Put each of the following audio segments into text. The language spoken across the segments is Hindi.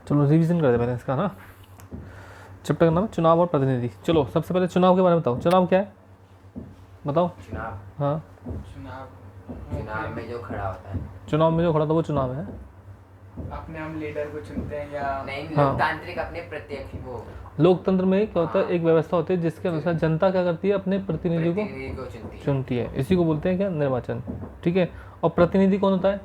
चलो रिवीजन कर दे पहले इसका ना। चैप्टर का नाम चुनाव और प्रतिनिधि। चलो सबसे पहले चुनाव के बारे में बताओ, चुनाव क्या है बताओ। चुनाव, हाँ चुनाव में जो खड़ा होता है, चुनाव में जो खड़ा था वो चुनाव है। अपने हम लीडर को चुनते हैं या नहीं हाँ। लोकतांत्रिक अपने प्रत्यक्ष वो लोकतंत्र में क्या होता है, एक व्यवस्था होती है जिसके अनुसार जनता क्या करती है, अपने प्रतिनिधि को प्रतिनिधि को चुनती है। चुनती है। इसी को बोलते हैं क्या, निर्वाचन। ठीक है। और प्रतिनिधि कौन होता है,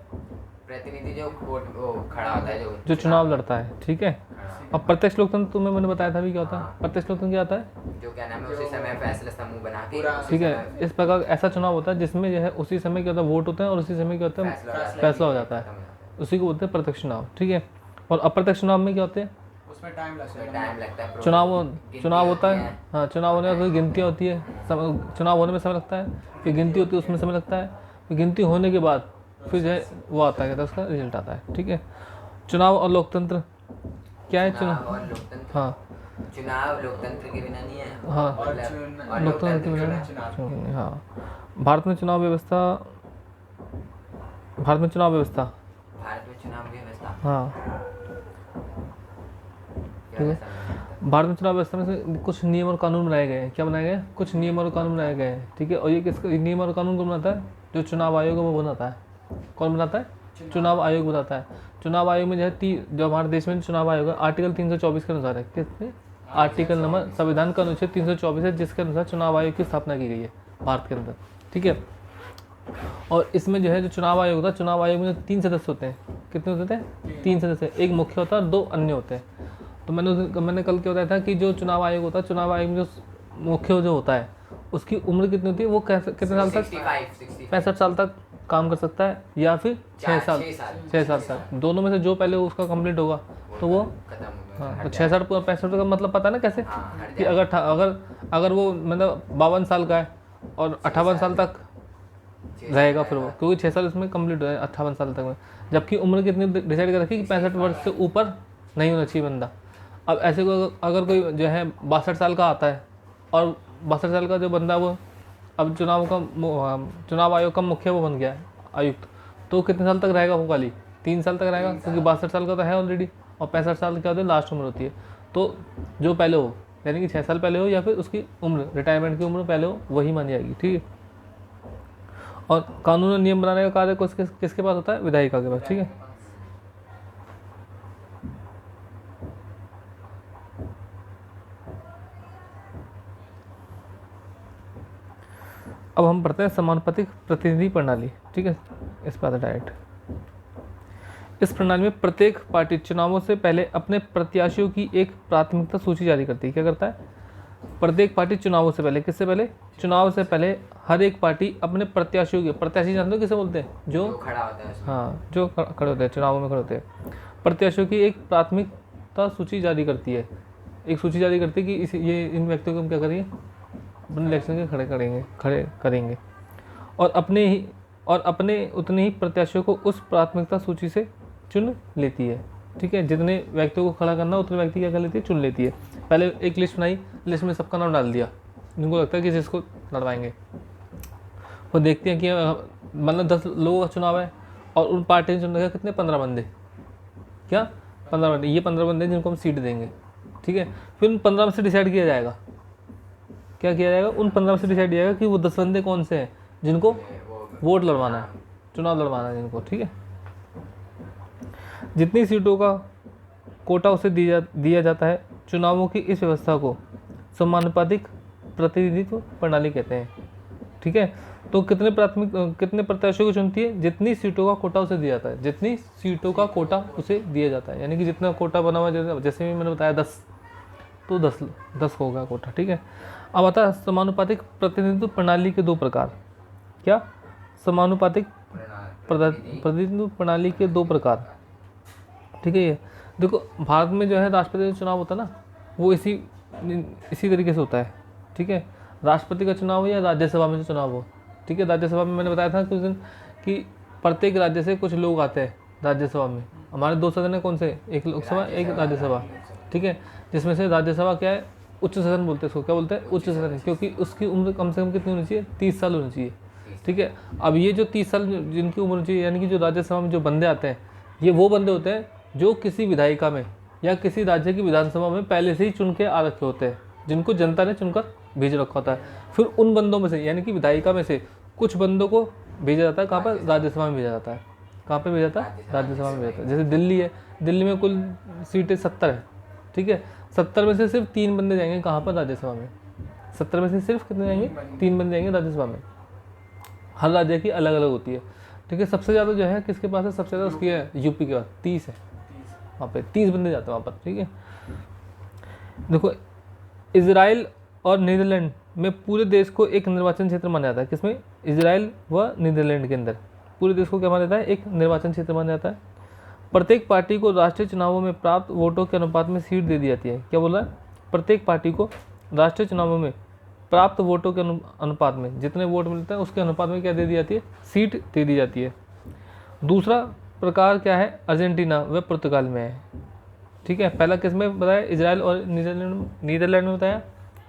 प्रतिनिधि जो वोट वो खड़ा होता है, जो चुनाव लड़ता है। ठीक है। खड़ा और प्रत्यक्ष लोकतंत्र तुम्हें मैंने बताया था भी क्या होता है। हाँ। प्रत्यक्ष लोकतंत्र क्या होता है, जो क्या नाम है उसी समय फैसला समूह बना के पूरा- उसी ठीक है, समय इस प्रकार ऐसा चुनाव होता है जिसमें जो है उसी समय क्या होता है, वोट होते हैं और उसी समय क्या होता है, फैसला हो जाता है। खत्म हो जाता है। उसी को बोलते हैं प्रत्यक्ष चुनाव। ठीक है। और अप्रत्यक्ष चुनाव में क्या होते हैं, उसमें टाइम लगता उसमें है। टाइम लगता है। चुनाव होता है। हाँ चुनाव होने में फिर गिनती होती है, चुनाव होने में समय लगता है, फिर गिनती होती है उसमें समय लगता है, फिर गिनती होने के बाद फिर जो है वो आता है, उसका रिजल्ट आता है। ठीक है। चुनाव और लोकतंत्र क्या है, चुनाव और लोकतंत्र। हाँ चुनाव लोकतंत्र के बिना नहीं है। हाँ और लोकतंत्र के बिना चुनाव। हाँ। भारत में चुनाव व्यवस्था, भारत में चुनाव व्यवस्था, भारत में चुनाव व्यवस्था हाँ क्या ऐसा नहीं? भारत में चुनाव व्यवस्था में से कुछ नियम और कानून बनाए गए हैं। क्या बनाए गए हैं, कुछ नियम और कानून बनाए गए हैं। ठीक है। और ये किसका नियम और कानून कौन बनाता है, जो चुनाव आयोग है वो बनाता है। कौन बनाता है, चुनाव आयोग बनाता है। चुनाव आयोग में जो है जो हमारे देश में चुनाव आयोग है आर्टिकल 324 के अनुसार है। किसमें, आर्टिकल नंबर संविधान का अनुच्छेद 324 है जिसके अनुसार चुनाव आयोग की स्थापना की गई है भारत के अंदर। ठीक है। और इसमें जो है जो चुनाव आयोग होता है, चुनाव आयोग में 3 सदस्य होते हैं। कितने होते हैं, 3 सदस्य, एक मुख्य होता है और 2 अन्य होते हैं। तो मैंने कल क्या बताया था कि जो चुनाव आयोग होता है, चुनाव आयोग में जो मुख्य जो होता है उसकी उम्र कितनी होती है, वो कितने साल तक, 65 साल तक काम कर सकता है या फिर 6 साल 6 साल तक, दोनों में से जो पहले उसका कंप्लीट होगा तो वो खत्म हो गया। हाँ। तो 6 साल 65 का मतलब पता है ना कैसे, हाँ, हट कि अगर वो मतलब 52 साल का है और 58 साल तक रहेगा फिर वो, क्योंकि 6 साल इसमें कंप्लीट हो है 58 साल तक में। जबकि उम्र कितनी डिसाइड कर रखी कि 65 वर्ष से ऊपर नहीं होना चाहिए बंदा। अब ऐसे को अगर कोई जो है 62 साल का आता है और 62 साल का जो बंदा वो अब चुनाव आयोग का मुख्य वो बन गया है आयुक्त, तो कितने साल तक रहेगा वो, खाली 3 साल तक रहेगा, क्योंकि 62 साल का तो है ऑलरेडी और 65 साल क्या होती है लास्ट उम्र होती है। तो जो पहले हो, यानी कि 6 साल पहले हो या फिर उसकी उम्र, रिटायरमेंट की उम्र पहले हो, वही मानी जाएगी। ठीक है। और कानून और नियम बनाने का कार्य किसके पास होता है, विधायिका के पास। ठीक है। अब हम पढ़ते हैं समानुपातिक प्रतिनिधि प्रणाली। ठीक है। इस पर डायरेक्ट, इस प्रणाली में प्रत्येक पार्टी चुनावों से पहले अपने प्रत्याशियों की एक प्राथमिकता सूची जारी करती है। क्या करता है, प्रत्येक पार्टी चुनावों से पहले, किससे पहले, चुनाव से पहले हर एक पार्टी अपने प्रत्याशियों के, प्रत्याशी जानते हो किसे बोलते हैं, जो खड़ा होता है उसमें। हाँ जो खड़े होते हैं चुनावों में खड़े होते हैं, प्रत्याशियों की एक प्राथमिकता सूची जारी करती है। एक सूची जारी करती है कि इन व्यक्तियों को हम क्या करेंगे, अपने इलेक्शन के खड़े करेंगे और अपने उतने ही प्रत्याशियों को उस प्राथमिकता सूची से चुन लेती है। ठीक है। जितने व्यक्तियों को खड़ा करना उतने व्यक्ति क्या कर लेती है, चुन लेती है। पहले एक लिस्ट बनाई, लिस्ट में सबका नाम डाल दिया जिनको लगता है कि जिसको लड़वाएंगे। वो देखती हैं कि मतलब 10 लोगों का चुनाव है और उन पार्टी ने चुन रखा कितने, 15 बंदे, क्या 15 बंदे, ये 15 बंदे जिनको हम सीट देंगे। ठीक है। फिर उन 15 में से डिसाइड किया जाएगा, क्या किया जाएगा, उन 15 में से डिसाइड किया जाएगा कि वो 10 बंदे कौन से हैं जिनको वोट लड़वाना है, चुनाव लड़वाना है जिनको। ठीक है। जितनी सीटों का कोटा उसे दिया जाता है, चुनावों की इस व्यवस्था को समानुपातिक प्रतिनिधित्व प्रणाली कहते हैं। ठीक है। तो कितने प्रत्याशियों को चुनती है, जितनी सीटों का कोटा उसे दिया जाता है, जितनी सीटों का कोटा उसे दिया जाता है, यानी कि जितना कोटा बना हुआ, जैसे भी मैंने बताया 10, तो 10 होगा कोटा। ठीक है। अब आता है समानुपातिक प्रतिनिधित्व प्रणाली के 2 प्रकार। क्या, समानुपातिक प्रतिनिधित्व प्रणाली के 2 प्रकार। ठीक है। ये देखो, भारत में जो है राष्ट्रपति का चुनाव होता है ना, वो इसी तरीके से होता है। ठीक है। राष्ट्रपति का चुनाव हो या राज्यसभा में जो चुनाव हो। ठीक है। राज्यसभा में मैंने बताया था कुछ दिन कि प्रत्येक राज्य से कुछ लोग आते हैं राज्यसभा में। हमारे 2 सदन है, कौन से, एक लोकसभा एक राज्यसभा। ठीक है। जिसमें से राज्यसभा क्या है, उच्च सदन बोलते हैं उसको, क्या बोलते हैं, उच्च सदन, क्योंकि उसकी उम्र कम से कम कितनी होनी चाहिए, 30 साल होनी चाहिए। ठीक है। अब ये जो 30 साल जिनकी उम्र होनी चाहिए, यानी कि जो राज्यसभा में जो बंदे आते हैं, ये वो बंदे होते हैं जो किसी विधायिका में या किसी राज्य की विधानसभा में पहले से ही चुन के आ रखे होते हैं, जिनको जनता ने चुनकर भेज रखा होता है। फिर उन बंदों में से यानी कि विधायिका में से कुछ बंदों को भेजा जाता है कहाँ पर, राज्यसभा में भेजा जाता है। कहाँ पे भेजा जाता है, राज्यसभा में भेजा जाता है। जैसे दिल्ली है, दिल्ली में कुल सीटें 70 है, ठीक है। 70 में से सिर्फ 3 बंदे जाएंगे कहाँ पर, राज्यसभा में। 70 में से सिर्फ कितने जाएंगे, 3 बंदे जाएंगे राज्यसभा में। हर राज्य की अलग अलग होती है, ठीक है। सबसे ज़्यादा जो है किसके पास है, सबसे ज़्यादा उसकी है यूपी के पास 30 है, वहाँ पे 30 बंदे जाते हैं वहाँ पर, ठीक है। देखो इजराइल और नीदरलैंड में पूरे देश को एक निर्वाचन क्षेत्र माना जाता है। किसमें, इजराइल व नीदरलैंड के अंदर पूरे देश को क्या माना जाता है, एक निर्वाचन क्षेत्र माना जाता है। प्रत्येक पार्टी को राष्ट्रीय चुनावों में प्राप्त वोटों के अनुपात में सीट दे दी जाती है। क्या बोला है, प्रत्येक पार्टी को राष्ट्रीय चुनावों में प्राप्त वोटों के अनुपात में, जितने वोट मिलते हैं उसके अनुपात में क्या दे दी जाती है, सीट दे दी जाती है। दूसरा प्रकार क्या है, अर्जेंटीना व पुर्तगाल में है, ठीक है। पहला किस में बताया, इजराइल और नीदरलैंड में बताया,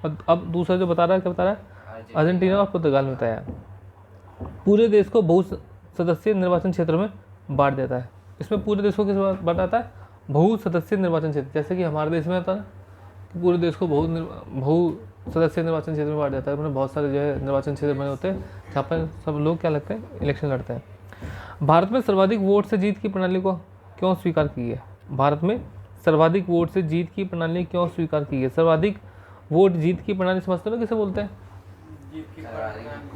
और अब दूसरा जो बता रहा है क्या बता रहा है, अर्जेंटीना और पुर्तगाल में बताया। पूरे देश को बहु सदस्यीय निर्वाचन क्षेत्र में बांट देता है। इसमें पूरे देश को किस बांटा है, बहु सदस्यीय निर्वाचन क्षेत्र। जैसे कि हमारे देश में होता है कि पूरे देश को बहु सदस्यीय निर्वाचन क्षेत्र में बांट देता है। मतलब बहुत सारे जो है निर्वाचन क्षेत्र बने होते हैं जहाँ पर सब लोग क्या लगते हैं, इलेक्शन लड़ते हैं। भारत में सर्वाधिक वोट से जीत की प्रणाली को क्यों स्वीकार की है, भारत में सर्वाधिक वोट से जीत की प्रणाली क्यों स्वीकार की है। सर्वाधिक वोट जीत की प्रणाली समझते हो ना किसे बोलते हैं,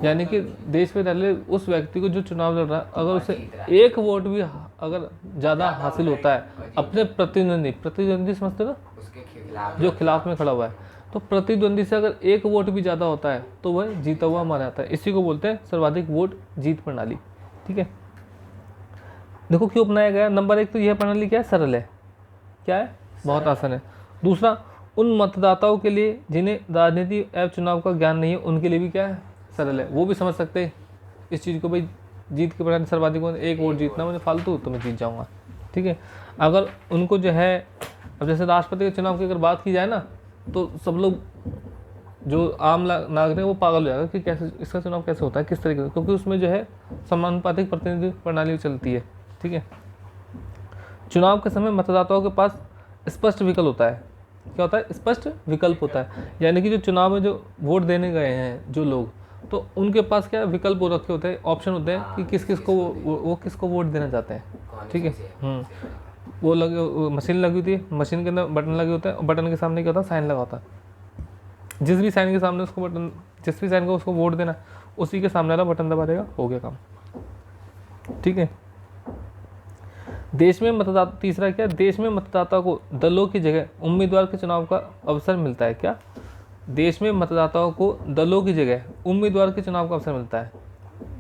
यानी कि देश में रहने उस व्यक्ति को जो चुनाव लड़ रहा है, अगर उसे एक वोट भी अगर ज़्यादा हासिल होता है अपने प्रतिद्वंदी समझते हो ना, उसके खिलाफ जो खिलाफ में खड़ा हुआ है, तो प्रतिद्वंदी से अगर एक वोट भी ज़्यादा होता है तो वह जीता हुआ माना जाता है। इसी को बोलते हैं सर्वाधिक वोट जीत प्रणाली, ठीक है। देखो क्यों अपनाया गया। नंबर 1 तो यह प्रणाली क्या है, सरल है, क्या है, बहुत आसान है। दूसरा, उन मतदाताओं के लिए जिन्हें राजनीति एवं चुनाव का ज्ञान नहीं है उनके लिए भी क्या है, सरल है। वो भी समझ सकते हैं इस चीज़ को, भाई जीत के प्रणाली सर्वाधिक एक वोट जीतना मैंने फालतू तो मैं जीत जाऊँगा, ठीक है। अगर उनको जो है, अब जैसे राष्ट्रपति के चुनाव की अगर बात की जाए ना, तो सब लोग जो आम नागरिक है वो पागल हो जाएगा कि कैसे इसका चुनाव कैसे होता है, किस तरीके से, क्योंकि उसमें जो है समानुपातिक प्रतिनिधि प्रणाली चलती है, ठीक है। चुनाव के समय मतदाताओं के पास स्पष्ट विकल्प होता है। क्या होता है, स्पष्ट विकल्प होता है, यानी कि जो चुनाव में जो वोट देने गए हैं जो लोग, तो उनके पास क्या विकल्प हो रखे होते हैं, ऑप्शन होते हैं कि किस किस को वो किसको वोट देना चाहते हैं, ठीक है। वो लगे, मशीन लगी होती है, मशीन के अंदर बटन लगे होते हैं, और बटन के सामने क्या होता है, साइन लगा होता है। जिस भी साइन के सामने उसको बटन, जिस भी साइन को उसको वोट देना, उसी के सामने वाला बटन दबा देगा, हो गया काम, ठीक है। देश में मतदाता, तीसरा क्या, देश में मतदाता को दलों की जगह उम्मीदवार के चुनाव का अवसर मिलता है। क्या, देश में मतदाताओं को दलों की जगह उम्मीदवार के चुनाव का अवसर मिलता है,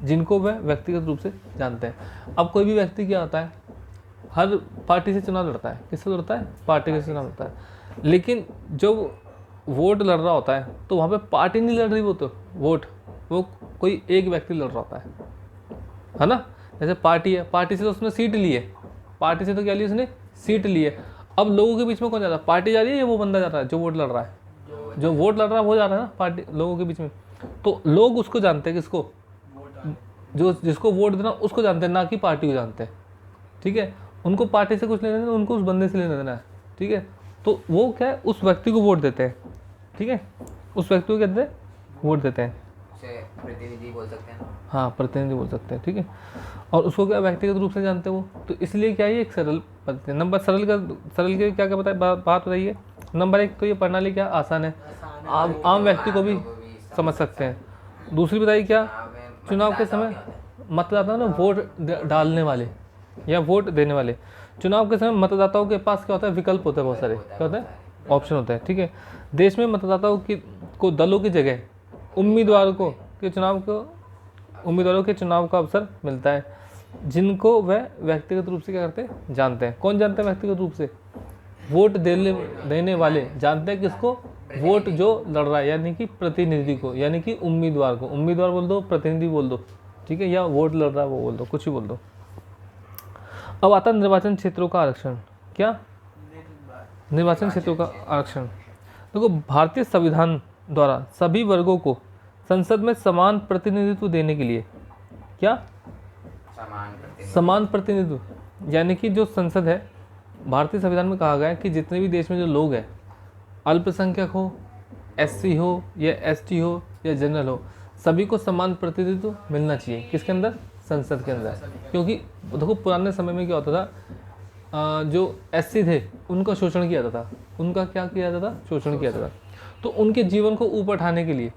जिनको वह व्यक्तिगत रूप से जानते हैं। अब कोई भी व्यक्ति क्या होता है, हर पार्टी से चुनाव लड़ता है, किससे लड़ता है, पार्टी से चुनाव लड़ता है। लेकिन जब वोट लड़ रहा होता है तो वहाँ पे पार्टी नहीं लड़ रही, वो तो वोट वो कोई एक व्यक्ति लड़ रहा होता है ना। जैसे पार्टी है, पार्टी से तो उसने सीट ली है, पार्टी से तो क्या लिया उसने, सीट ली है। अब लोगों के बीच में कौन जा रहा है, पार्टी जा रही है या वो बंदा जा रहा है जो वोट लड़ रहा है, जो वोट लड़ रहा है वो जा रहा है ना, पार्टी लोगों के बीच में। तो लोग उसको जानते हैं, किसको, जो जिसको वोट देना उसको जानते हैं, ना कि पार्टी को जानते हैं, ठीक है। उनको पार्टी से कुछ लेना देना, उनको उस बंदे से लेना देना है, ठीक है। तो वो क्या है, उस व्यक्ति को वोट देते हैं, ठीक है, उस व्यक्ति को कहते हैं वोट देते हैं, उसे प्रतिनिधि बोल सकते हैं ना। हाँ, प्रतिनिधि बोल सकते हैं, ठीक है। और उसको क्या व्यक्तिगत रूप से जानते हैं वो, तो इसलिए क्या है, एक सरल पद्धति है। नंबर सरल के क्या क्या बताए, बात बताइए। नंबर 1 तो ये प्रणाली क्या आसान है, आम व्यक्ति को भी समझ सकते हैं। दूसरी बताइए क्या, चुनाव के समय मतदाता ना वोट डालने वाले या वोट देने वाले, चुनाव के समय मतदाताओं के पास क्या होता है, विकल्प होते हैं, बहुत सारे क्या होता है, ऑप्शन होते हैं, ठीक है। देश में मतदाताओं को दलों की जगह उम्मीदवारों के चुनाव का अवसर मिलता है, जिनको वह व्यक्तिगत रूप से क्या करते हैं, जानते हैं। कौन जानते हैं व्यक्तिगत रूप से, वोट देने वाले जानते हैं, किसको, वोट जो लड़ रहा है, यानी कि प्रतिनिधि को, यानी कि उम्मीदवार को, उम्मीदवार बोल दो, प्रतिनिधि बोल दो, ठीक है, या वोट लड़ रहा है वो बोल दो, कुछ भी बोल दो। अब आता है निर्वाचन क्षेत्रों का आरक्षण। क्या, निर्वाचन क्षेत्रों का आरक्षण। देखो, भारतीय संविधान द्वारा सभी वर्गों को संसद में समान प्रतिनिधित्व देने के लिए, क्या, समान प्रतिनिधित्व, यानी कि जो संसद है भारतीय संविधान में कहा गया है कि जितने भी देश में जो लोग हैं, अल्पसंख्यक हो, एससी हो या एसटी हो या जनरल हो, सभी को समान प्रतिनिधित्व मिलना चाहिए। किसके अंदर? संसद के अंदर। क्योंकि देखो पुराने समय में क्या होता था, जो एससी थे उनका शोषण किया जाता था। उनका क्या किया जाता था? शोषण किया जाता था। तो उनके जीवन को ऊपर उठाने के लिए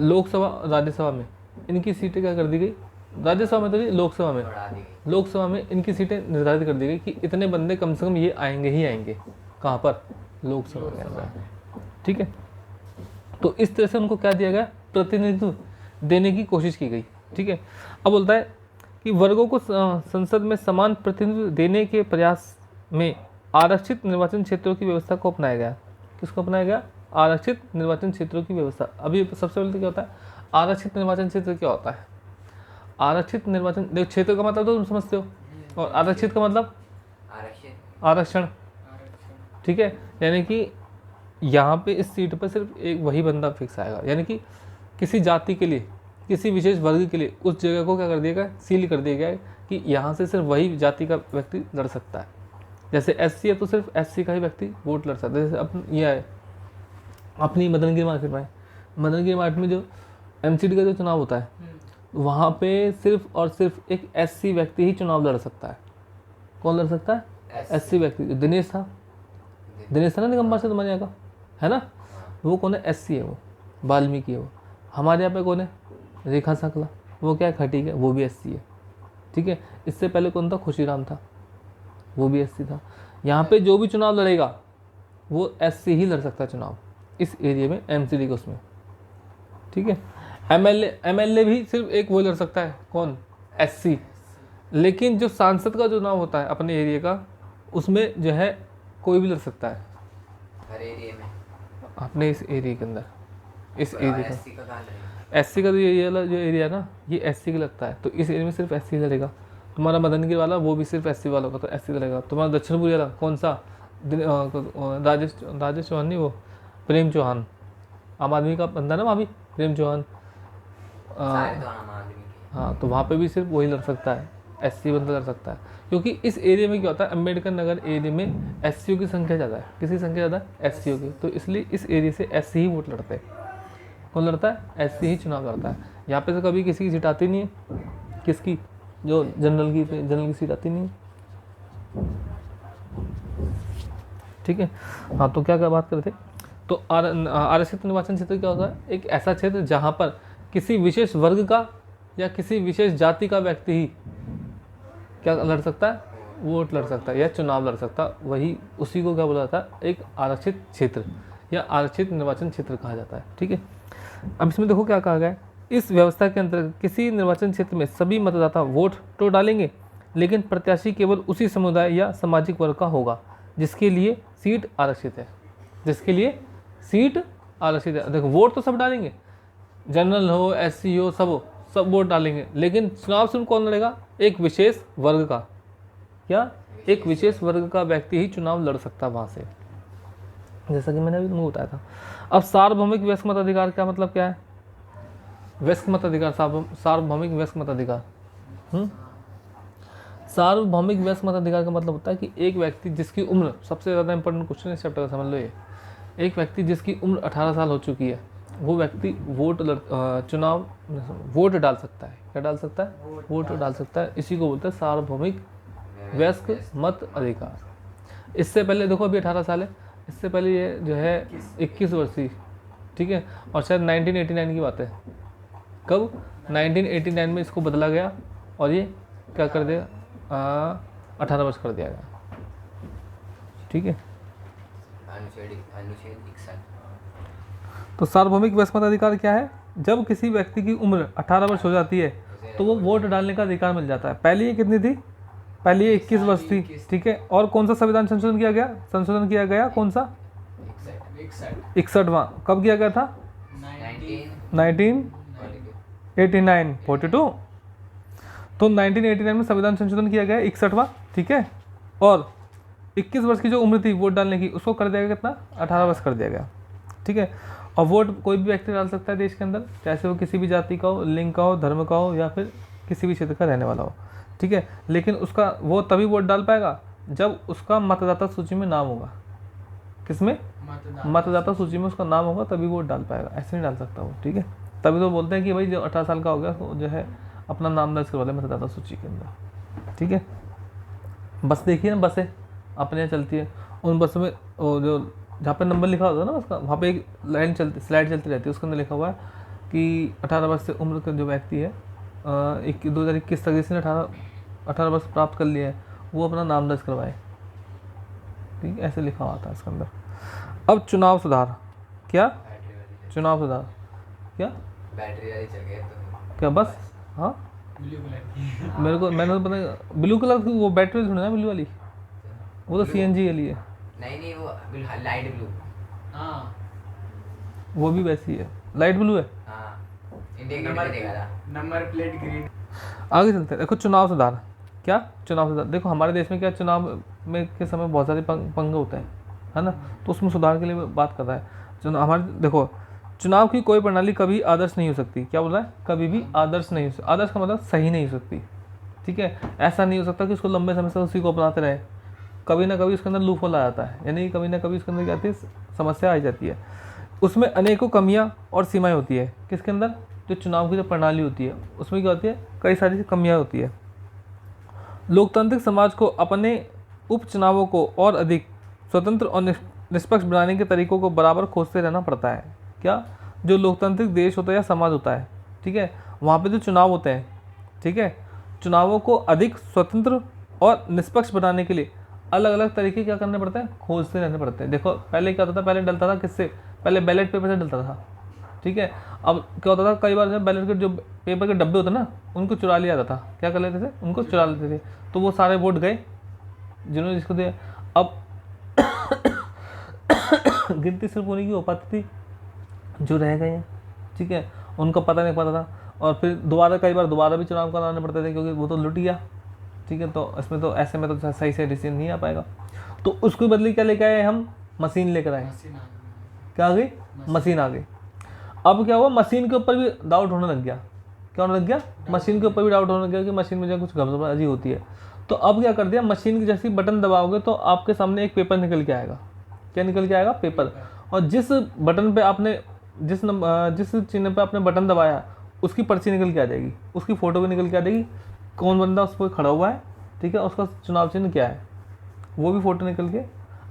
लोकसभा, राज्यसभा में इनकी सीटें क्या कर दी गई? राज्यसभा में तो नहीं, लोकसभा में, बढ़ा दी गई। लोकसभा में इनकी सीटें निर्धारित कर दी गई कि इतने बंदे कम से कम ये आएंगे ही आएंगे। कहाँ पर? लोकसभा के अंदर। ठीक है, तो इस तरह से उनको क्या दिया गया? प्रतिनिधित्व देने की कोशिश की गई। ठीक है, अब बोलता है कि वर्गों को संसद में समान प्रतिनिधित्व देने के प्रयास में आरक्षित निर्वाचन क्षेत्रों की व्यवस्था को अपनाया गया। किसको अपनाया गया? आरक्षित निर्वाचन क्षेत्रों की व्यवस्था। अभी सबसे पहले तो क्या होता है? आरक्षित निर्वाचन क्षेत्र क्या होता है? आरक्षित निर्वाचन, देखो क्षेत्र का मतलब तो तुम समझते हो, और आरक्षित का मतलब आरक्षित आरक्षण। ठीक है, यानी कि यहाँ पे इस सीट पर सिर्फ एक वही बंदा फिक्स आएगा। यानी कि किसी जाति के लिए, किसी विशेष वर्ग के लिए उस जगह को क्या कर दिया गया? सील कर दिया गया है कि यहाँ से सिर्फ वही जाति का व्यक्ति लड़ सकता है। जैसे एससी है तो सिर्फ एससी का ही व्यक्ति वोट लड़ सकता है। जैसे अपन ये है अपनी मदनगिरी मार्केट में, मदनगिरी मार्केट में जो एमसीडी का जो चुनाव होता है, वहाँ पे सिर्फ और सिर्फ एक एससी व्यक्ति ही चुनाव लड़ सकता है। कौन लड़ सकता है? एससी व्यक्ति। जो दिनेश था ना निगम से तुम्हारे यहाँ का, है ना, वो कौन है? एससी है, वो वाल्मीकि है। वो हमारे यहाँ पे कौन है? रेखा सकला, वो क्या है? खटीक है, वो भी एससी है। ठीक है, इससे पहले कौन था? खुशीराम था, वो भी एससी था। यहाँ पे जो भी चुनाव लड़ेगा वो एससी ही लड़ सकता है चुनाव इस एरिया में, एमसीडी के उसमें। ठीक है, एमएलए भी सिर्फ एक वो लड़ सकता है। कौन? एससी। लेकिन जो सांसद का चुनाव होता है अपने एरिया का, उसमें जो है कोई भी लड़ सकता है। हर एरिया में अपने इस एरिया के अंदर, इस एरिया का एससी का कहाँ लगेगा? एससी का जो एरिया है ना, ये एससी का लगता है। तो इस एरिया में सिर्फ एससी लड़ेगा। तुम्हारा मदनगिरी वाला वो भी सिर्फ एससी वाला होगा, तो एससी लड़ेगा। तुम्हारा दक्षिणपुरी वाला कौन सा? राजेश चौहान नहीं, वो प्रेम चौहान, आम आदमी का बंदा ना वहाँ भी, प्रेम चौहान। सारे तो आम आदमी के। हाँ, तो वहाँ पे भी सिर्फ वही लड़ सकता है, एससी बंदा लड़ सकता है। क्योंकि इस एरिया में क्या होता है, अम्बेडकर नगर एरिया में एससीओ की संख्या ज़्यादा है। किसकी संख्या ज़्यादा है? एससीओ की। तो इसलिए इस एरिया से एससी ही वोट लड़ते हैं। कौन लड़ता है? एससी ही चुनाव लड़ता है। यहाँ पे तो कभी किसी की सीट आती नहीं है। किसकी? जो जनरल की सीट आती नहीं है। ठीक है, हाँ, तो क्या बात कर रहे थे? तो आरक्षित निर्वाचन क्षेत्र क्या होता है? एक ऐसा क्षेत्र जहाँ पर किसी विशेष वर्ग का या किसी विशेष जाति का व्यक्ति ही क्या लड़ सकता है? वोट लड़ सकता है या चुनाव लड़ सकता है। वही उसी को क्या बोला जाता है? एक आरक्षित क्षेत्र या आरक्षित निर्वाचन क्षेत्र कहा जाता है। ठीक है, अब इसमें देखो क्या कहा गया है। इस व्यवस्था के अंतर्गत किसी निर्वाचन क्षेत्र में सभी मतदाता वोट तो डालेंगे, लेकिन प्रत्याशी केवल उसी समुदाय या सामाजिक वर्ग का होगा जिसके लिए सीट आरक्षित है। जिसके लिए सीट आरक्षित है। देखो, वोट तो सब डालेंगे, जनरल हो, एससी हो, सब वोट डालेंगे, लेकिन चुनाव सिर्फ कौन लड़ेगा? एक विशेष वर्ग का, क्या? एक विशेष वर्ग का व्यक्ति ही चुनाव लड़ सकता है वहाँ से, जैसा कि मैंने अभी तुमको बताया था। अब सार्वभौमिक वयस्क मताधिकार का मतलब क्या है? वयस्क मताधिकार, सार्वभौमिक वयस्क मताधिकार। सार्वभौमिक वयस्क मताधिकार का मतलब होता है कि एक व्यक्ति जिसकी उम्र, सबसे ज़्यादा इंपॉर्टेंट क्वेश्चन इस चैप्टर का समझ लो ये, एक व्यक्ति जिसकी उम्र 18 साल हो चुकी है, वो व्यक्ति वोट डाल सकता है। क्या डाल सकता है? वोट डाल सकता है। इसी को बोलते हैं सार्वभौमिक वयस्क मत अधिकार। इससे पहले देखो अभी 18 साल है, इससे पहले ये जो है 21 वर्षीय। ठीक है, और शायद 1989 की बात है। कब? 1989 में इसको बदला गया और ये क्या कर दिया? 18 वर्ष कर दिया गया। ठीक है, अनुच्छेद 61। तो सार्वभौमिक वयस्क मताधिकार क्या है? जब किसी व्यक्ति की उम्र 18 वर्ष हो जाती है तो वो वोट डालने का अधिकार मिल जाता है। पहले ये कितनी थी? पहले ये 21 वर्ष थी। ठीक है, और कौन सा संविधान संशोधन किया गया? संशोधन किया गया कौन सा? 61वां। कब किया गया था? 1989 42। तो 1989 में संविधान संशोधन किया गया 61वां। ठीक है, और 21 वर्ष की जो उम्र थी वोट डालने की, उसको कर दिया गया कितना? 18 वर्ष कर दिया गया। ठीक है, और वोट कोई भी व्यक्ति डाल सकता है देश के अंदर, चाहे वो किसी भी जाति का हो, लिंग का हो, धर्म का हो, या फिर किसी भी क्षेत्र का रहने वाला हो। ठीक है, लेकिन उसका वो तभी वोट डाल पाएगा जब उसका मतदाता सूची में नाम होगा। किसमें? मतदाता सूची में उसका नाम होगा, तभी वोट डाल पाएगा, ऐसे नहीं डाल सकता वो। ठीक है, तभी तो बोलते हैं कि भाई जो 18 साल का हो गया तो जो है अपना नाम दर्ज करवा ले मतदाता सूची के अंदर। ठीक है, बस देखिए ना, बसें अपने यहाँ चलती है, उन बसों में वो जो जहाँ पे नंबर लिखा होता है ना उसका, वहाँ पे एक लाइन चलती, स्लाइड चलती रहती है, उसके अंदर लिखा हुआ है कि 18 वर्ष से उम्र का जो व्यक्ति है 2021 तक जिसने 18 वर्ष प्राप्त कर लिया है वो अपना नाम दर्ज करवाए। ठीक है, ऐसे लिखा हुआ था इसके अंदर। अब चुनाव सुधार, क्या बैटरी वाली चुनाव सुधार, क्या बैटरी वाली चल गई तो क्या बस? हाँ, ब्लू कलर की। मेरे को मैंने तो पता, ब्लू कलर की वो बैटरी थोड़ी ना ब्लू वाली, वो तो CNG वाली है, नहीं वो लाइट ब्लू। हाँ वो भी वैसी है, लाइट ब्लू है। हाँ इंडिया गेट में देखा था। Number plate green. आगे चलते हैं। देखो चुनाव सुधार, क्या चुनाव सुधार, देखो हमारे देश में क्या चुनाव में के समय बहुत सारे पंग होते हैं, है ना, तो उसमें सुधार के लिए बात कर रहा है। चुनाव हमारे, देखो चुनाव की कोई प्रणाली कभी आदर्श नहीं हो सकती। क्या बोल रहा है? कभी भी आदर्श नहीं हो सकती। आदर्श का मतलब सही नहीं हो सकती। ठीक है, ऐसा नहीं हो सकता कि उसको लंबे समय से उसी को अपनाते रहे, कभी ना कभी उसके अंदर लूप होल आ जाता है, यानी कभी ना कभी उसके अंदर क्या आती है, समस्या आ जाती है। उसमें अनेकों कमियां और सीमाएं होती है। किसके अंदर? जो चुनाव की जो प्रणाली होती है उसमें क्या होती है, कई सारी कमियां होती है। लोकतांत्रिक समाज को अपने उपचुनावों को और अधिक स्वतंत्र और निष्पक्ष बनाने के तरीकों को बराबर खोजते रहना पड़ता है। क्या? जो लोकतांत्रिक देश होता है या समाज होता है, ठीक है, वहाँ पे जो चुनाव होते हैं, ठीक है, चुनावों को अधिक स्वतंत्र और निष्पक्ष बनाने के लिए अलग अलग तरीके क्या करने पड़ते हैं, खोजते रहने पड़ते हैं। देखो पहले क्या होता था, पहले डलता था किससे, पहले बैलेट पेपर से डलता था। ठीक है, अब क्या होता था, कई बार जो बैलेट के जो पेपर के डब्बे होते ना उनको चुरा लिया जाता था। क्या कर लेते थे, उनको चुरा लेते थे, तो वो सारे वोट गए जिन्होंने जिसको दिया। अब गिनती सिर्फ उन्हीं की हो पाती थी जो रह गए हैं। ठीक है, उनको पता नहीं पता था, और फिर दोबारा कई बार दोबारा भी चुनाव कराने पड़ते थे क्योंकि वो तो लुट गया। ठीक है, तो इसमें तो ऐसे में तो सही से डिसीजन नहीं आ पाएगा, तो उसके बदले क्या लेकर आए हम, मशीन लेकर आए। क्या आ गई, मशीन आ गई। अब क्या हुआ, मशीन के ऊपर भी डाउट होने लग गया। क्या होने लग गया, मशीन के ऊपर भी डाउट होने लग गया कि मशीन में जो कुछ गड़बड़ी होती है। तो अब क्या कर दिया, मशीन की जैसी बटन दबाओगे तो आपके सामने एक पेपर निकल के आएगा। क्या निकल के आएगा, पेपर। और जिस बटन पे आपने जिस चिन्ह पे आपने बटन दबाया उसकी पर्ची निकल के आ जाएगी, उसकी फ़ोटो भी निकल के आ जाएगी, कौन बंदा उस पर खड़ा हुआ है, ठीक है, उसका चुनाव चिन्ह क्या है, वो भी फ़ोटो निकल के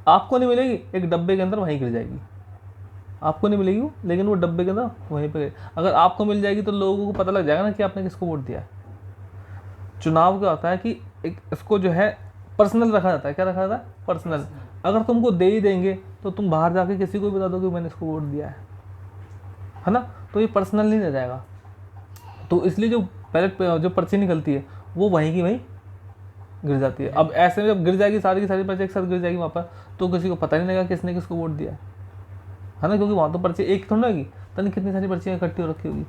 आपको नहीं मिलेगी, एक डब्बे के अंदर वहीं गिर जाएगी। आपको नहीं मिलेगी वो, लेकिन वो डब्बे के अंदर वहीं पे, अगर आपको मिल जाएगी तो लोगों को पता लग जाएगा ना कि आपने किसको वोट दिया है। चुनाव क्या होता है कि एक इसको जो है पर्सनल रखा जाता है। क्या रखा जाता है, पर्सनल। अगर तुमको दे ही देंगे तो तुम बाहर जाके किसी को भी बता दो कि मैंने इसको वोट दिया है ना, तो ये पर्सनल नहीं रह जाएगा। तो इसलिए जो बैलेट पे जो पर्ची निकलती है वो वहीं की वहीं गिर जाती है। अब ऐसे में जब गिर जाएगी सारी की सारी पर्ची एक साथ गिर जाएगी वहाँ पर, तो किसी को पता नहीं लगेगा किसने किसको वोट दिया है ना, क्योंकि वहाँ तो पर्ची एक थोड़ी होगी, पता नहीं कितनी सारी पर्चियाँ इकट्ठी हो रखी होगी,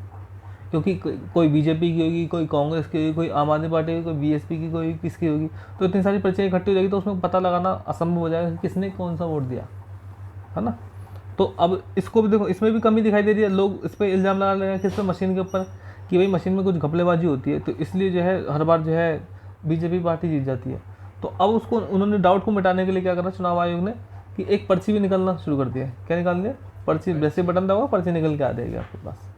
क्योंकि कोई बीजेपी की होगी, कोई कांग्रेस की होगी, कोई आम आदमी पार्टी की, कोई बीएसपी की, कोई किसकी होगी, तो इतनी सारी पर्चियाँ इकट्ठी हो जाएगी तो उसमें पता लगाना असंभव हो जाएगा कि किसने कौन सा वोट दिया है ना। तो अब इसको भी देखो, इसमें भी कमी दिखाई दे रही है। लोग इस पर इल्ज़ाम लगा रहे हैं किस पे, मशीन के ऊपर, कि भाई मशीन में कुछ घपलेबाजी होती है, तो इसलिए जो है हर बार जो है बीजेपी पार्टी जीत जाती है। तो अब उसको उन्होंने डाउट को मिटाने के लिए क्या करा चुनाव आयोग ने, कि एक पर्ची भी निकलना शुरू कर दिया। क्या निकाल दिया, पर्ची, वैसे बटन दबाओ पर्ची निकल के आ जाएगी आपके पास,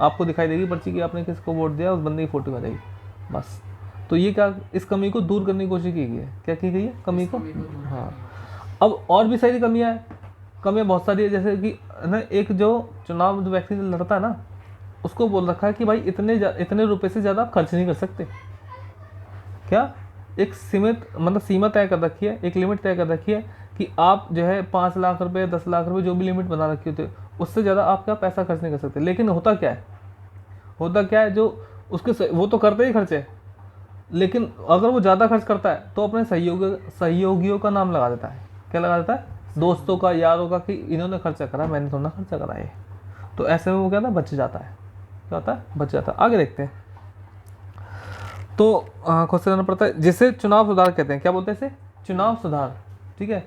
आपको दिखाई देगी पर्ची की आपने किसको वोट दिया, उस बंदे की फ़ोटो आ जाएगी बस। तो ये क्या, इस कमी को दूर करने की कोशिश की गई है। क्या की गई है, कमी को। हाँ, अब और भी सारी कमियाँ हैं, कमियाँ बहुत सारी है, जैसे कि ना एक जो चुनाव जो व्यक्ति लड़ता है ना, उसको बोल रखा है कि भाई इतने रुपए से ज़्यादा खर्च नहीं कर सकते। क्या, एक सीमित मतलब सीमा तय कर रखी है, एक लिमिट तय कर रखी है कि आप जो है 5 लाख रुपए 10 लाख रुपए जो भी लिमिट बना रखी होती है उससे ज़्यादा आप क्या पैसा खर्च नहीं कर सकते। लेकिन होता क्या है, जो उसके वो तो करते ही खर्चे, लेकिन अगर वो ज़्यादा खर्च करता है तो अपने सहयोगियों का नाम लगा देता है। क्या लगा देता है, दोस्तों का, यारों का, कि इन्होंने खर्चा करा, मैंने थोड़ा खर्चा करा है। तो ऐसे में वो क्या होता है, बच जाता है। क्या होता है, बच जाता है। आगे देखते हैं। तो क्वेश्चन आना पड़ता है जिसे चुनाव सुधार कहते हैं। क्या बोलते हैं इसे, चुनाव सुधार। ठीक है,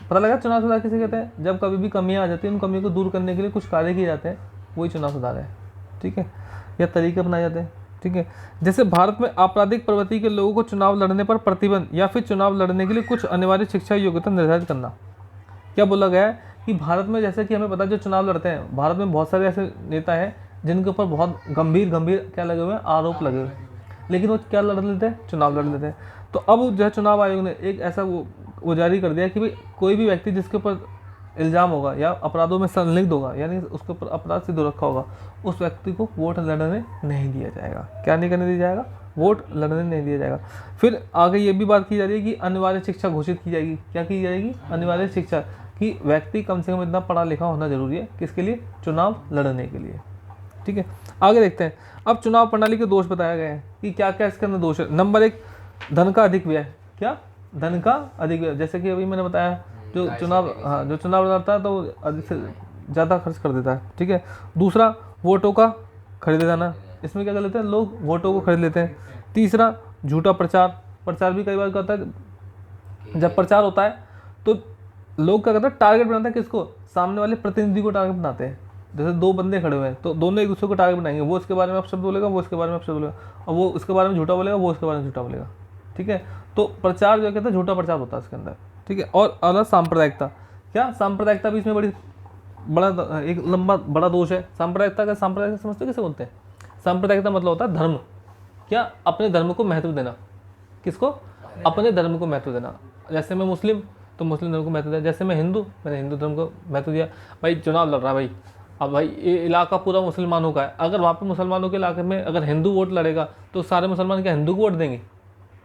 पता लगा चुनाव सुधार किसे कहते हैं, जब कभी भी कमियां आ जाती हैं उन कमियों को दूर करने के लिए कुछ कार्य किए जाते हैं, वही चुनाव सुधार है। ठीक है, या तरीके अपनाए जाते हैं। ठीक है। जैसे भारत में आपराधिक प्रवृत्ति के लोगों को चुनाव लड़ने पर प्रतिबंध या फिर चुनाव लड़ने के लिए कुछ अनिवार्य शिक्षा योग्यता निर्धारित करना। क्या बोला गया है कि भारत में, जैसे कि हमें पता है जो चुनाव लड़ते हैं, भारत में बहुत सारे ऐसे नेता हैं जिनके ऊपर बहुत गंभीर क्या लगे हुए हैं, आरोप लगे हुए हैं, लेकिन वो क्या लड़ लेते हैं, चुनाव लड़ लेते हैं। तो अब जो है चुनाव आयोग ने एक ऐसा वो जारी कर दिया कि भाई कोई भी व्यक्ति जिसके ऊपर इल्ज़ाम होगा या अपराधों में संलिप्त होगा, यानी उसके ऊपर अपराध सिद्ध हो रखा होगा, उस व्यक्ति को वोट लड़ने नहीं दिया जाएगा। क्या नहीं करने दिया जाएगा, वोट लड़ने नहीं दिया जाएगा। फिर आगे ये भी बात की जा रही है कि अनिवार्य शिक्षा घोषित की जाएगी। क्या की जाएगी, अनिवार्य शिक्षा, कि व्यक्ति कम से कम इतना पढ़ा लिखा होना जरूरी है, किसके लिए, चुनाव लड़ने के लिए। ठीक है, आगे देखते हैं। अब चुनाव प्रणाली के दोष बताए गए हैं कि क्या क्या इसके अंदर दोष है। नंबर 1, धन का अधिक व्यय। क्या, धन का अधिक व्यय। जैसे कि अभी मैंने बताया जो चुनाव लड़ता है तो अधिक से ज़्यादा खर्च कर देता है। ठीक है। दूसरा, वोटों का खरीदे जाना। इसमें क्या कर लेते हैं लोग, वोटों को खरीद लेते हैं। तीसरा, झूठा प्रचार भी कई बार क्या होता है, जब प्रचार होता है तो लोग क्या करते हैं, टारगेट बनाते हैं किसको, सामने वाले प्रतिनिधि को टारगेट बनाते हैं। जैसे दो बंदे खड़े हुए हैं तो दोनों एक दूसरे को टारगेट बनाएंगे, वो इसके बारे में अपशब्द बोलेगा, वो इसके बारे में अपशब्द बोलेगा, और वो उसके बारे में झूठा बोलेगा, वो उसके बारे में झूठा बोलेगा। ठीक है। तो प्रचार जो कहते हैं झूठा प्रचार होता है इसके अंदर। ठीक है। और अगला सांप्रदायिकता। क्या, सांप्रदायिकता भी इसमें एक बड़ा दोष है। सांप्रदायिकता समझते किसे बोलते हैं, सांप्रदायिकता मतलब होता है धर्म। क्या, अपने धर्म को महत्व देना। किसको, अपने धर्म को महत्व देना। जैसे मैं मुस्लिम तो मुस्लिम धर्म को महत्व दिया, जैसे मैं हिंदू, मैंने हिंदू धर्म को महत्व दिया। भाई चुनाव लड़ रहा है भाई, अब भाई ये इलाका पूरा मुसलमानों का है, अगर वहाँ पे मुसलमानों के इलाके में अगर हिंदू वोट लड़ेगा तो सारे मुसलमान क्या हिंदू को वोट देंगे,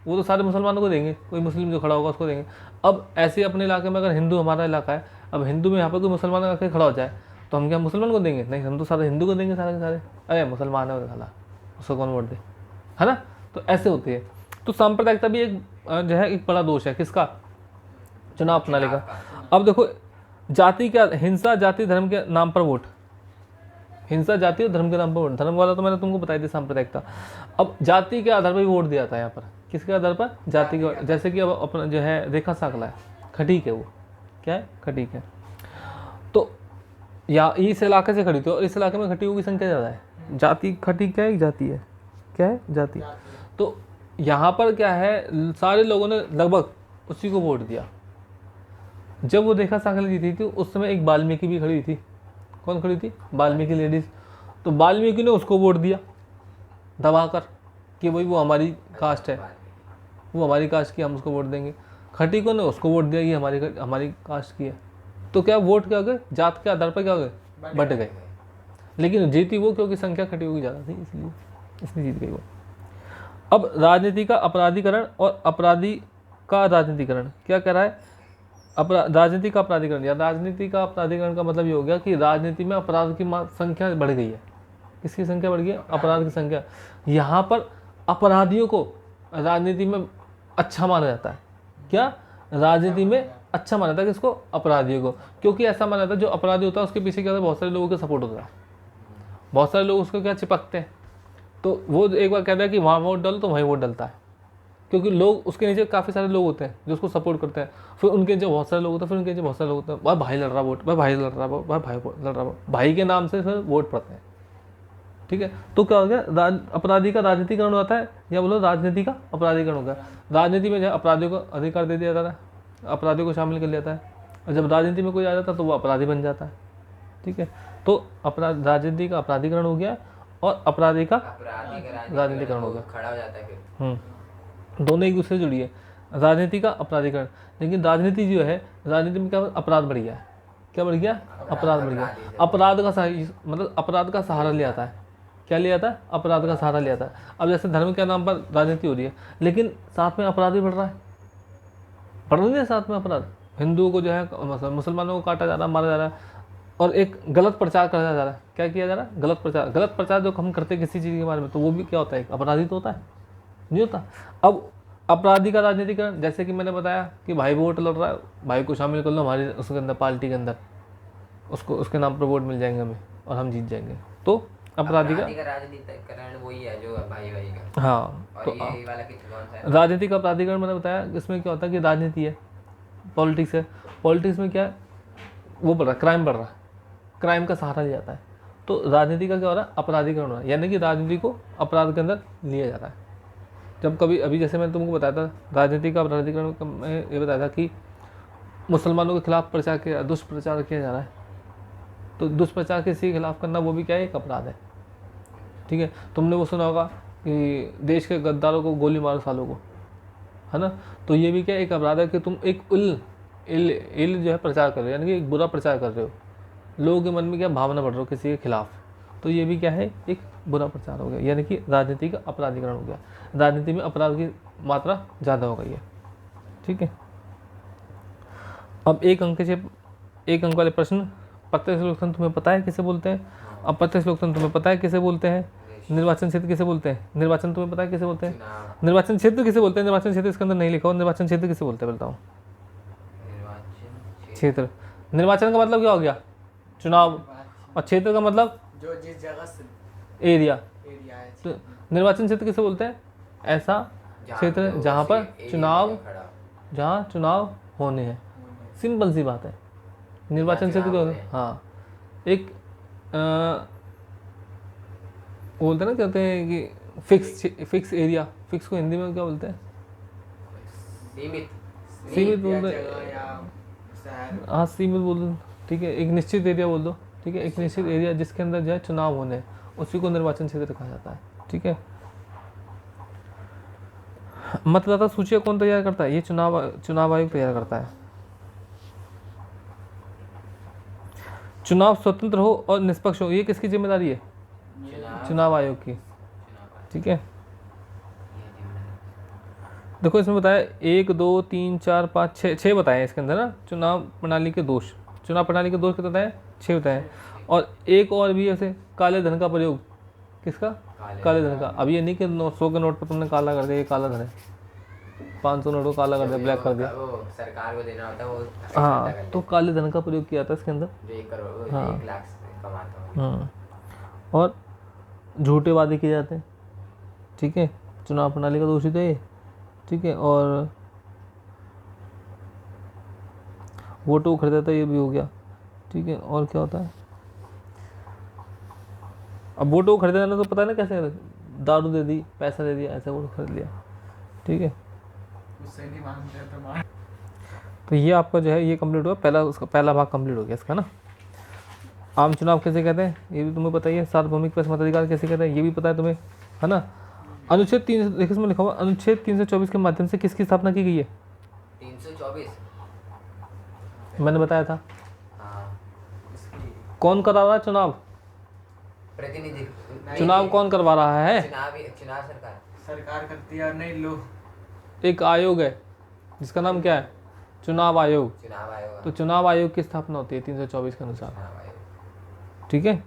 वो तो सारे मुसलमानों को देंगे, कोई मुस्लिम जो खड़ा होगा उसको देंगे। अब ऐसे ही अपने इलाके में अगर हिंदू हमारा इलाका है, अब हिंदू में यहाँ पर कोई मुसलमान आके खड़ा हो जाए तो हम क्या मुसलमान को देंगे, नहीं, हम तो सारे हिंदू को देंगे सारे के सारे। अरे मुसलमान है खला, उसको कौन वोट दे, है ना। तो ऐसे होती है। तो सांप्रदायिकता भी एक जो है एक बड़ा दोष है किसका, चुनाव प्रणाली का। अब देखो, जाति क्या, हिंसा जाति धर्म के नाम पर वोट, हिंसा जाति और धर्म के नाम पर वोट। धर्म वाला तो मैंने तुमको बताई थी सांप्रदायिकता। अब जाति के आधार पर भी वोट दिया था यहाँ पर, किसके आधार पर, जाति के। जैसे कि अब अपना जो है रेखा साकला है, खटीक है, वो क्या है, खटीक है। तो या इस इलाके से खड़ी थी और इस इलाके में खटीकों की संख्या ज़्यादा है। जाति खटीक क्या है, एक जाति है, क्या है, जाति। तो यहाँ पर क्या है, सारे लोगों ने लगभग उसी को वोट दिया। जब वो रेखा साकला जीती थी उस समय एक वाल्मीकि भी खड़ी थी। कौन खड़ी थी, वाल्मीकि लेडीज। तो वाल्मीकि ने उसको वोट दिया दबाकर कि भाई वो हमारी कास्ट है, वो हमारी कास्ट की, हम उसको वोट देंगे। खटीकों ने उसको वोट दिया कि हमारी कास्ट की है। तो क्या वोट क्या हो गए, जात के आधार पर क्या हो गए, बट गए। लेकिन जीती वो क्योंकि संख्या खटीकों की ज़्यादा थी, इसलिए जीत गई वो। अब राजनीति का अपराधीकरण और अपराधी का राजनीतिकरण। क्या कह रहा है, राजनीति का अपराधीकरण या राजनीति का अपराधीकरण का मतलब ये हो गया कि राजनीति में अपराध की संख्या बढ़ गई है। किसकी संख्या बढ़ गई है, अपराध की संख्या। यहाँ पर अपराधियों को राजनीति में अच्छा माना जाता है। क्या, राजनीति में अच्छा माना जाता है किसको, अपराधियों को। क्योंकि ऐसा माना जाता है जो अपराधी होता है उसके पीछे क्या होता है, बहुत सारे लोगों का सपोर्ट होता है, बहुत सारे लोग उसको क्या चिपकते हैं। तो वो एक बार कहता है कि वहाँ वोट डालो तो वहीं वोट डलता है, क्योंकि लोग उसके नीचे काफ़ी सारे लोग होते हैं जो उसको सपोर्ट करते हैं। फिर उनके नीचे बहुत सारे लोग होते हैं, फिर उनके नीचे बहुत सारे लोग होते हैं, भाई लड़ रहा वोट, भाई लड़ रहा वोट, भाई लड़ रहा वोट, भाई के नाम से फिर वोट पड़ते हैं। ठीक है। तो क्या हो गया, अपराधी का राजनीतिकरण होता है, या बोलो राजनीति का अपराधीकरण होगा। राजनीति में जो अपराधियों को अधिकार दे दिया जाता है, अपराधियों को शामिल कर लिया जाता है, और जब राजनीति में कोई आ जाता है तो वो अपराधी बन जाता है। ठीक है। तो राजनीति का अपराधीकरण हो गया और अपराधी का राजनीतिकरण हो गया, खड़ा हो जाता है फिर। दोनों एक दूसरे से जुड़ी है, राजनीति का अपराधीकरण। लेकिन राजनीति जो है, राजनीति में क्या अपराध बढ़ गया है, क्या बढ़ गया, अपराध बढ़ गया। अपराध का मतलब अपराध का सहारा लिया जाता है। क्या लिया जाता है, अपराध का सहारा लिया जाता है। अब जैसे धर्म के नाम पर राजनीति हो रही है, लेकिन साथ में अपराध भी बढ़ रहा है, बढ़ रही है साथ में अपराध। हिंदुओं को जो है, मुसलमानों को काटा जा रहा है, मारा जा रहा है, और एक गलत प्रचार करा जा रहा है। क्या किया जा रहा है, गलत प्रचार जो हम करते हैं किसी चीज़ के बारे में, तो वो भी क्या होता है, अपराधी तो होता है, नहीं होता। अब अपराधी का राजनीतिकरण, जैसे कि मैंने बताया कि भाई वोट लड़ रहा है, भाई को शामिल कर लो हमारी उसके अंदर, पार्टी के अंदर, उसको उसके नाम पर वोट मिल जाएंगे हमें और हम जीत जाएंगे। तो अपराधी का राजनीतिकरण वही है जो भाई का। हाँ, और तो ये वाला कौन सा है, राजनीति का अपराधीकरण मैंने बताया, इसमें क्या होता है कि राजनीति है, पॉलिटिक्स है, पॉलिटिक्स में क्या है, वो बढ़ रहा है, क्राइम बढ़ रहा है, क्राइम का सहारा लिया जाता है। तो राजनीति का क्या हो रहा है, अपराधीकरण हो रहा है, यानी कि राजनीति को अपराध के अंदर लिया जा रहा है। जब कभी अभी जैसे मैंने तुमको बताया था राजनीति का अपराधीकरण का, मैं ये बताया था कि मुसलमानों के खिलाफ प्रचार किया, दुष्प्रचार किया जा रहा है, तो दुष्प्रचार किसी के खिलाफ करना वो भी क्या है, एक अपराध है। ठीक है, तुमने वो सुना होगा कि देश के गद्दारों को गोली मारो सालों को, है ना, तो ये भी क्या एक अपराध है कि तुम एक इल जो है प्रचार कर रहे हो, यानी कि एक बुरा प्रचार कर रहे हो, लोगों के मन में क्या भावना बढ़ रहा हो किसी के खिलाफ, तो ये भी क्या है, एक बुरा प्रचार हो गया, यानी कि राजनीति का अपराधीकरण हो गया, राजनीति में अपराध की मात्रा ज़्यादा हो गई है। ठीक है, अब एक अंक वाले प्रश्न, प्रत्यक्ष लोकतंत्र तुम्हें पता है किसे बोलते हैं? अब प्रत्यक्ष लोकतंत्र तुम्हें पता है किसे बोलते हैं? निर्वाचन क्षेत्र किसे बोलते हैं? निर्वाचन तुम्हें पता है किसे बोलते हैं? चुनाव। निर्वाचन क्षेत्र किसे बोलते हैं? निर्वाचन क्षेत्र इसके अंदर नहीं लिखा हो, निर्वाचन क्षेत्र किसे बोलते हैं बताओ? निर्वाचन क्षेत्र, निर्वाचन का मतलब क्या हो गया, चुनाव, और क्षेत्र का मतलब जो जिस जगह से एरिया। एरिया है, तो निर्वाचन क्षेत्र किसे बोलते हैं? ऐसा क्षेत्र जहाँ पर जहाँ चुनाव होने हैं, सिंपल सी बात है। निर्वाचन क्षेत्र क्या होता है? हाँ, एक बोलते हैं ना, कहते हैं कि फिक्स एरिया, फिक्स को हिंदी में क्या बोलते हैं? सीमित बोल दो, जगह या शहर। हाँ सीमित बोल दो, ठीक है, एक निश्चित एरिया बोल दो, ठीक है, एक निश्चित एरिया जिसके अंदर जो है चुनाव होने हैं, उसी को निर्वाचन क्षेत्र कहा जाता है। ठीक है, मतदाता सूची कौन तैयार करता है? ये चुनाव आयोग तैयार करता है। चुनाव स्वतंत्र हो और निष्पक्ष हो, ये किसकी जिम्मेदारी है? चुनाव आयोग की। ठीक है, देखो इसमें बताया 1 2 3 4 5 6 बताए इसके अंदर ना, चुनाव प्रणाली के दोष, चुनाव प्रणाली के दोष कितने बताए? 6 बताए। और एक और भी ऐसे, काले धन का प्रयोग, किसका? काले धन का। अब ये नहीं कि 100 के नोट पर तुमने काला कर दिया, ये काला धन है, 500 नोट को काला कर दिया, ब्लैक कर दिया, वो सरकार को देना होता है वो। हाँ, तो काले धन का प्रयोग किया था इसके अंदर। जो 1 करोड़ हाँ। 1 लाख से कमाता हूँ। और झूठे वादे किए जाते हैं। ठीक है, चुनाव प्रणाली का दोषी तो ये। ठीक है, और वोटों को खरीदा था, ये भी हो गया। ठीक है, और क्या होता है? अब वोटों को खरीदा ना, तो पता है ना कैसे, दारू दे दी, पैसा दे दिया, ऐसे वोट खरीद लिया। ठीक है, उससे नहीं मानते तो मान। तो ये आपका जो है ये कंप्लीट हुआ, उसका पहला भाग कंप्लीट हो गया इसका ना। आम चुनाव कैसे कहते हैं ये भी तुम्हें पता ही है। सार्वभौमिक प्रेस मताधिकार कैसे कहते हैं ये भी पता है तुम्हें, है ना। अनुच्छेद 3, देखिए इसमें लिखा हुआ अनुच्छेद 324 के माध्यम से किसकी स्थापना की गई है? 324। मैंने बताया था। हाँ, कौन करा रहा है चुनाव? प्रतिनिधि। चुनाव कौन करवा रहा है? चुनाव सरकार। सरकार करती है और नहीं लोग। एक आयोग है जिसका नाम क्या है? चुनाव आयोग। चुनाव आयोग। तो चुनाव आयोग की स्थापना होती है 324 के अनुसार। चुनाव आयोग। ठीक है,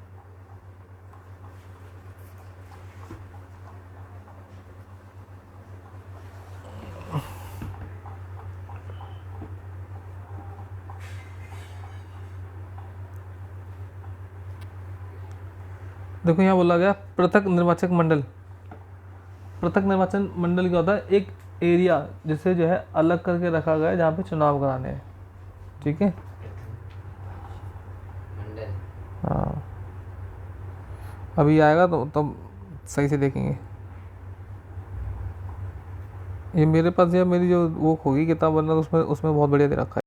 देखो यहाँ बोला गया पृथक निर्वाचक मंडल। पृथक निर्वाचन मंडल क्या होता है? एक एरिया जिसे जो है अलग करके रखा गया है जहाँ पे चुनाव कराने हैं। ठीक है, मंडल। हाँ, अभी आएगा तो तब सही से देखेंगे। ये मेरे पास या मेरी जो वो होगी किताब, वरना तो उसमें बहुत बढ़िया दे रखा है।